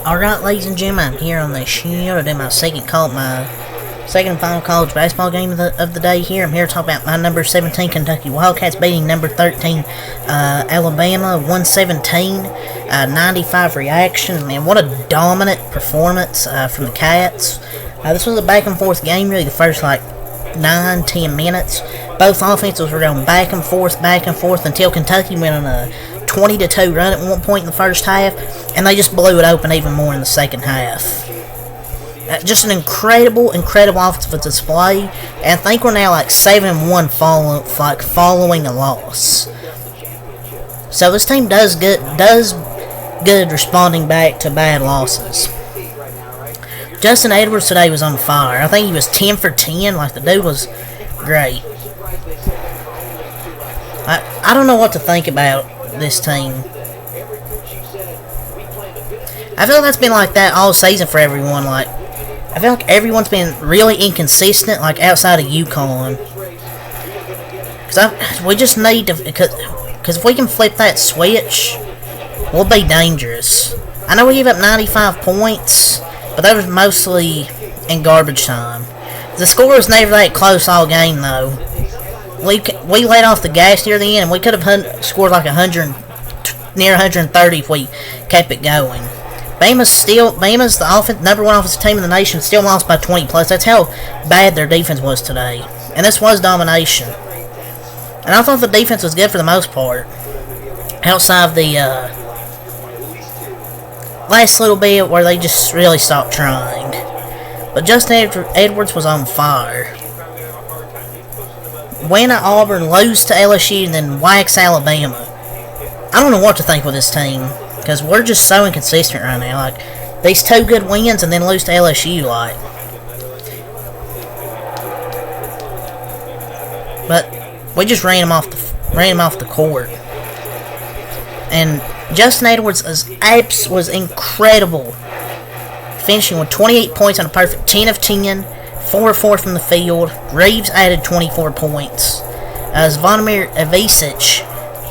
Alright, ladies and gentlemen, I'm here on the show to do my second and final college basketball game of the day here. I'm here to talk about my number 17 Kentucky Wildcats beating number 13 Alabama 117, 95 reaction. Man, what a dominant performance from the Cats. This was a back and forth game, really the first 9-10 minutes. Both offenses were going back and forth until Kentucky went on a 20-2 run at one point in the first half, and they just blew it open even more in the second half. Just an incredible offensive display, and I think we're now 7-1 following a loss. So this team does good responding back to bad losses. Justin Edwards today was on fire. I think he was 10 for 10. The dude was great. I don't know what to think about this team. I feel like that's been like that all season for everyone. I feel like everyone's been really inconsistent, outside of UConn. We just need to, because if we can flip that switch, we'll be dangerous. I know we gave up 95 points, but that was mostly in garbage time. The score was never that close all game, though. We let off the gas near the end, and we could have scored near 130 if we kept it going. Bama's the number one offensive team in the nation, still lost by 20 plus. That's how bad their defense was today. And this was domination. And I thought the defense was good for the most part. Outside of the last little bit where they just really stopped trying. But Justin Edwards was on fire. Win at Auburn, lose to LSU, and then wax Alabama. I don't know what to think with this team, because we're just so inconsistent right now. These two good wins and then lose to LSU, But we just ran him off the court. And Justin Edwards was incredible, finishing with 28 points on a perfect 10 of 10, 4 of 4 from the field. Reeves added 24 points. Zvonimir Ivicic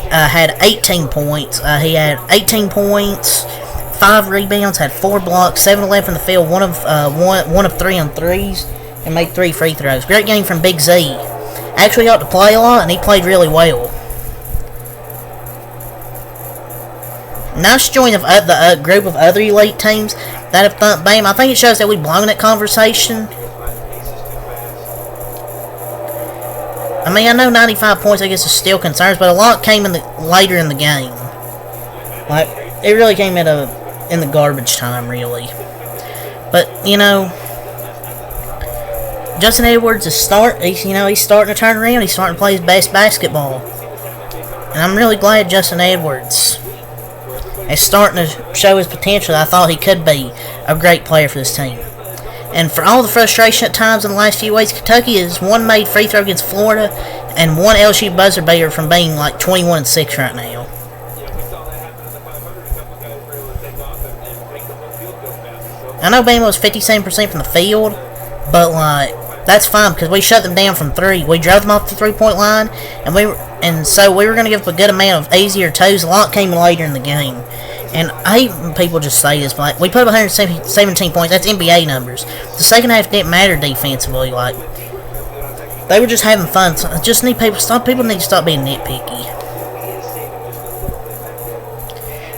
had 18 points. He had 18 points, 5 rebounds, had 4 blocks, 7 of 11 from the field, one of 3 on threes, and made 3 free throws. Great game from Big Z. Actually got to play a lot, and he played really well. Nice join of the group of other elite teams that have thumped Bama. I think it shows that we've blown that conversation. I know 95 points, I guess, is still concerns, but a lot came later in the game. It really came in the garbage time, really. But Justin Edwards is he's starting to turn around. He's starting to play his best basketball, and I'm really glad Justin Edwards is starting to show his potential. I thought he could be a great player for this team. And for all the frustration at times in the last few weeks, Kentucky has one made free throw against Florida and one LSU buzzer beater from being 21-6 right now. I know Bama was 57% from the field, but that's fine because we shut them down from 3. We drove them off the 3-point line, and so we were going to give up a good amount of easier twos. A lot came later in the game. And I hate when people just say this, but we put up 117 points. That's NBA numbers. The second half didn't matter defensively. They were just having fun. So I just need people need to stop being nitpicky.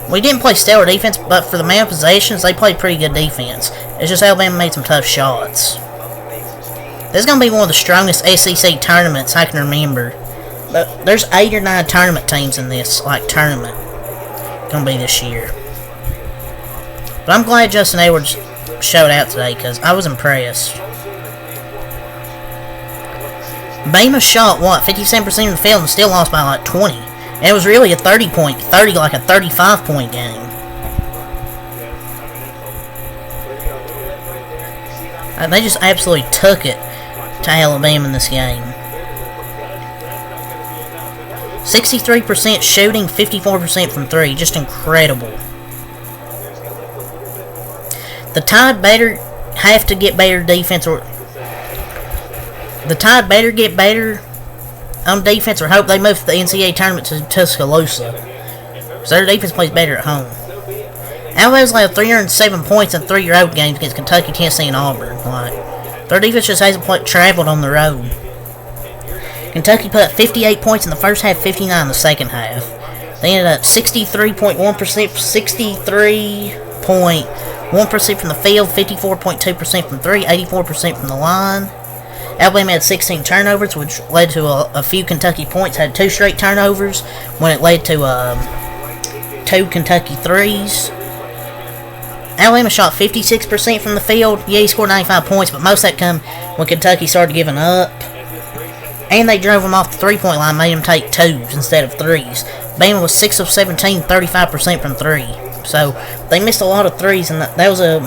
We didn't play stellar defense, but for the amount of possessions, they played pretty good defense. It's just Alabama made some tough shots. This is going to be one of the strongest SEC tournaments I can remember. But there's 8 or 9 tournament teams in this tournament. Gonna be this year. But I'm glad Justin Edwards showed out today because I was impressed. Bama shot 57% of the field and still lost by 20. And it was really a 35 point game. They just absolutely took it to Alabama in this game. 63% shooting, 54% from 3. Just incredible. The Tide better have to get better defense, or the Tide better get better on defense, or hope they move the NCAA tournament to Tuscaloosa. So their defense plays better at home. Alabama's allowed 307 points in 3 road games against Kentucky, Tennessee, and Auburn. Like, their defense just hasn't traveled on the road. Kentucky put up 58 points in the first half, 59 in the second half. They ended up 63.1%, 63.1% from the field, 54.2% from 3, 84% from the line. Alabama had 16 turnovers, which led to a few Kentucky points. Had 2 straight turnovers when it led to 2 Kentucky threes. Alabama shot 56% from the field. Yeah, he scored 95 points, but most of that come when Kentucky started giving up. And they drove them off the 3-point line, made them take 2s instead of 3s. Bama was 6 of 17, 35% from 3. So they missed a lot of 3s, and that was a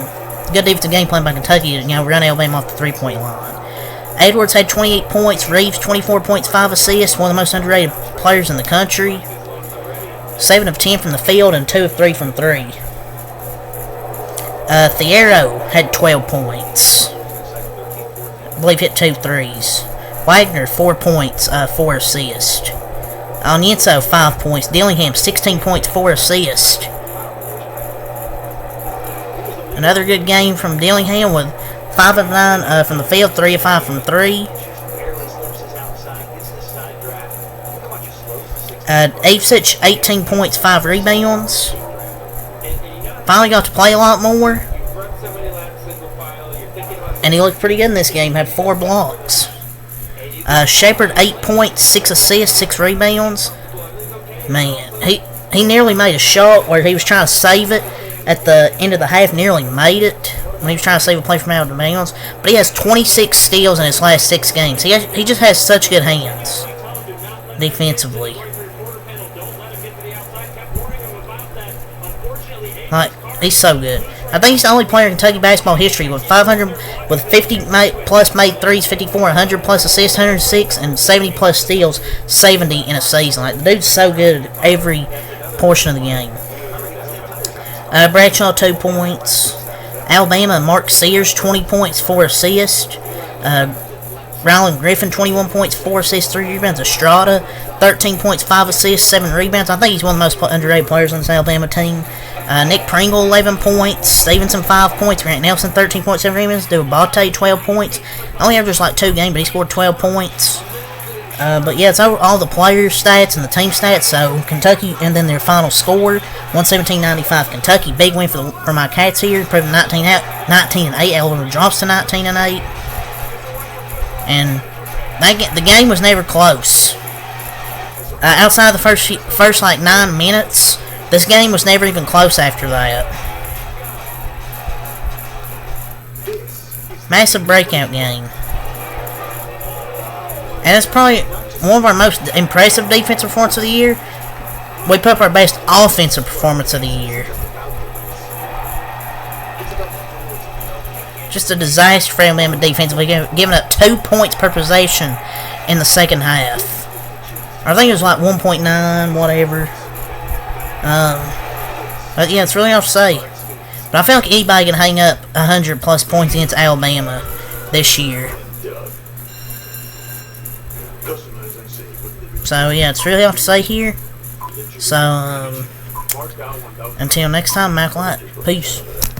good defensive game plan by Kentucky to run Alabama off the 3-point line. Edwards had 28 points, Reeves 24 points, 5 assists, one of the most underrated players in the country. 7 of 10 from the field and 2 of 3 from 3. Thiero had 12 points. I believe hit 2 threes. Wagner 4 points, 4 assists. Onyenso 5 points. Dillingham 16 points, 4 assists. Another good game from Dillingham with 5 of 9 from the field, 3 of 5 from 3. Avcich 18 points, 5 rebounds. Finally got to play a lot more. And he looked pretty good in this game, had 4 blocks. Shepard 8 points, 6 assists, 6 rebounds. Man, he nearly made a shot where he was trying to save it at the end of the half, nearly made it when he was trying to save a play from out of bounds. But he has 26 steals in his last 6 games. He just has such good hands defensively. Like, he's so good. I think he's the only player in Kentucky basketball history with 50 plus made threes, 54, 100 plus assists, 106, and 70 plus steals, 70 in a season. Like, the dude's so good at every portion of the game. Bradshaw 2 points. Alabama, Mark Sears 20 points, 4 assists. Ryland Griffin 21 points, 4 assists, 3 rebounds. Estrada 13 points, 5 assists, 7 rebounds. I think he's one of the most underrated players on this Alabama team. Nick Pringle 11 points, Stevenson 5 points, Grant Nelson 13 points, 7 rebounds, Duabate 12 points. Only averages like 2 games, but he scored 12 points. But yeah, it's all the player stats and the team stats. So Kentucky, and then their final score 117-95. Kentucky, big win for my Cats here, proving 19-8. Alabama drops to 19-8, and the game was never close. Outside of the first like 9 minutes. This game was never even close after that. Massive breakout game. And it's probably one of our most impressive defensive performances of the year. We put up our best offensive performance of the year. Just a disaster for Alabama defensively, giving up 2 points per possession in the second half. I think it was like 1.9, whatever. But yeah, it's really hard to say. But I feel like anybody can hang up 100 plus points against Alabama this year. So yeah, it's really hard to say here. So until next time, Mac Light. Peace.